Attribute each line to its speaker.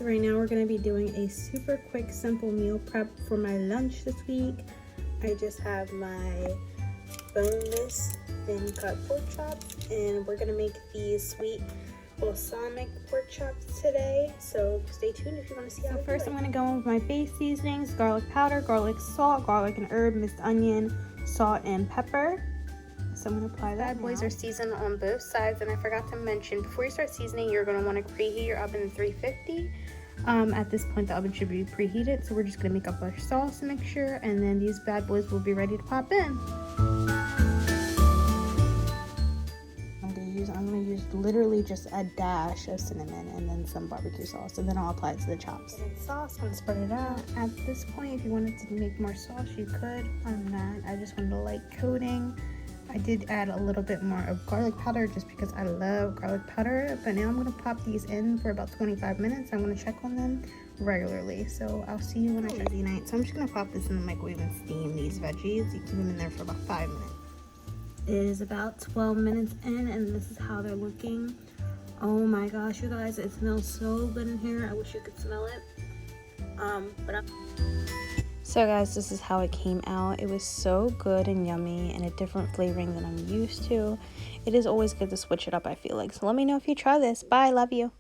Speaker 1: So right now we're going to be doing a super quick, simple meal prep for my lunch this week. I just have my boneless thin cut pork chops, and we're going to make these sweet balsamic pork chops today. So stay tuned if you want to see how. So first I'm going to go in with my base seasonings: garlic powder, garlic salt, garlic and herb, minced onion, salt and pepper. So I'm going to apply that. Bad boys are seasoned on both sides, and I forgot to mention, before you start seasoning, you're going to want to preheat your oven to 350. At this point the oven should be preheated, so we're just going to make up our sauce mixture, and then these bad boys will be ready to pop in. I'm going to use literally just a dash of cinnamon and then some barbecue sauce, and then I'll apply it to the chops. Sauce, I'm going to spread it out. At this point, if you wanted to make more sauce, you could. I'm not. I just wanted a light coating. I did add a little bit more of garlic powder just because I love garlic powder, but now I'm going to pop these in for about 25 minutes. I'm going to check on them regularly, so I'll see you when I check the night. So I'm just going to pop this in the microwave and steam these veggies. You keep them in there for about 5 minutes. It is about 12 minutes in, and this is how they're looking. Oh my gosh, you guys, it smells so good in here. I wish you could smell it. So guys, this is how it came out. It was so good and yummy, and a different flavoring than I'm used to. It is always good to switch it up, I feel like. So let me know if you try this. Bye, love you.